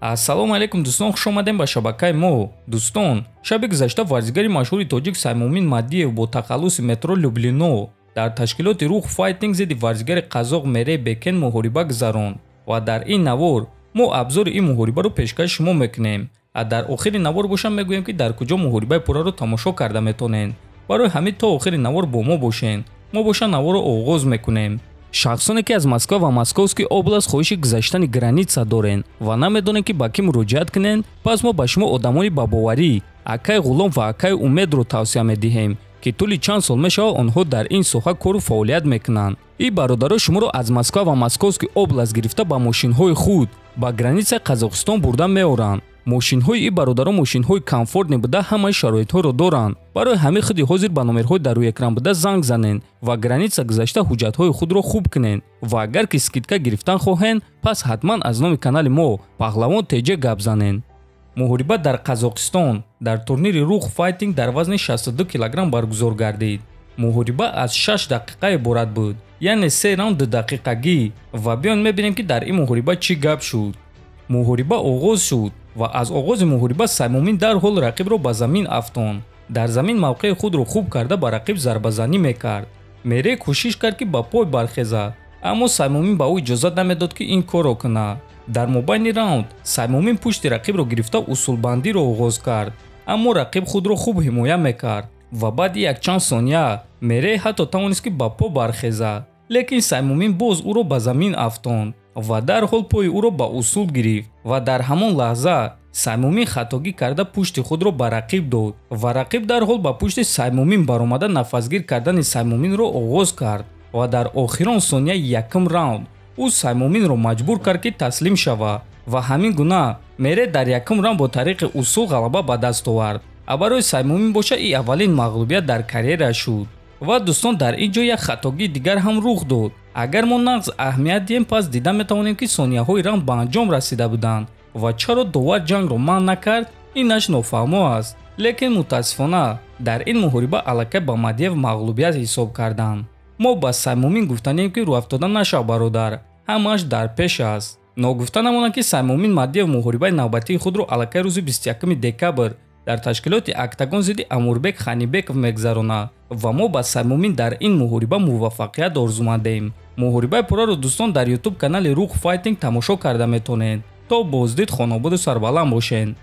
Ассалому алейкум дӯстон, хуш омадем ба шабакаи мо. Дӯстон, шаби гузашта варзигари машҳури тоҷик Саймумин Мадиев бо тахаллуси метро Люблино дар ташкилоти Рух Файтинг зидди варзигари қазоқ Мерей Бекен муҳориба гузаронд ва дар ин навор мо абзори ин муҳорибаро пешкаши шумо мекунем. Дар охири навор бошам мегӯем ки дар куҷо муҳорибаи пурраро тамошо карда метонен. Барои ҳамин то охири навор бо мо бошен. Мо боша наворро оғоз мекунем. шахсоне ки аз Москва ва Московский област хоҳиши гузаштани граница дорен ва намедонен ки ба кӣ муроҷиат кунен, пас мо ба шумо одамони бабоварӣ, Акай Ғулом ва Акай Умедро тавсия медиҳем ки тӯли чанд сол мешавад онҳо дар ин соҳа кору фаъолият мекунанд. Ин бародаро шуморо аз Москва ва Московский област гирифта ба мошинҳои худ ба границаи Қазоқистон бурда меоранд. мошинҳои ин бародаро мошинҳои комфортне буда ҳамаи шароитҳоро доранд. Барои ҳамин худи ҳозир ба номерҳои дар рӯи экран буда занг занен ва граница гузашта ҳуҷҷатҳои худро хуб кунен ва агар ки скидка гирифтан хоҳен, пас ҳатман аз номи канали мо Паҳлавон теҷа гап занен. муҳориба дар Қазоқистон дар турнири Рух Файтинг дар вазни 62 кг баргузор гардид. муҳориба аз 6 дақиқа иборат буд, яъне 3 раунд 2 дақиқагӣ ва биён мебинем ки дар ин муҳориба чӣ гап шуд. муҳориба оғоз шуд ва аз оғози муҳориба Саймумин дарҳол рақибро ба замин афтонд. дар замин мавқеи худро хуб карда ба рақиб зарбазанӣ мекард. Мерей кӯшиш кард ки ба пой бархезад, аммо Саймумин ба ӯ иҷозат намедод ки ин корро кунад. дар мобайни раунд Саймумин пушти рақибро гирифта усулбандиро оғоз кард, аммо рақиб худро хуб ҳимоя мекард ва баъди якчанд сония Мерей ҳатто тавонист ки ба по бархезад, лекин Саймумин боз ӯро ба замин афтонд ва дарҳол пои ӯро ба усул гирифт ва дар ҳамон лаҳза Саймумин хатогӣ карда пушти худро ба рақиб дод ва рақиб дарҳол ба пушти Саймумин баромада нафасгир кардани Саймуминро оғоз кард ва дар охирон сонияи якум раунд ӯ Саймуминро маҷбур кард ки таслим шавад ва ҳамин гуна Мерей дар якум раунд бо тариқи усул ғалаба ба даст овард. барои Саймумин боша ин аввалин мағлубият дар карьера шуд. ва дӯстон, дар ин ҷо як хатогии дигар ҳам рух дод. агар мо нағз аҳамият диҳем, пас дида метавонем ки сонияҳои раунд ба анҷом расида буданд ва чаро довар ҷангро манъ накард, инаш нофаҳмо аст. лекин мутаассифона дар ин муҳориба аллакай ба Мадиев мағлубият ҳисоб карданд. мо ба Саймумин гуфтанем ки рӯ афтода нашав бародар, ҳамааш дар пеш аст. ногуфта намонад ки Саймумин Мадиев муҳорибаи навбатии худро аллакай рӯзи 21 декабр дар ташкилоти Октагон зидди Амурбек Ханибеков мегузаронад ва мо ба Саймумин дар ин муҳориба муваффақият орзумандем. муҳорибаи пурраро дӯстон дар YouTube канали Рух Файтинг тамошо карда метонед. то боздид хонободу сарбаланд бошен.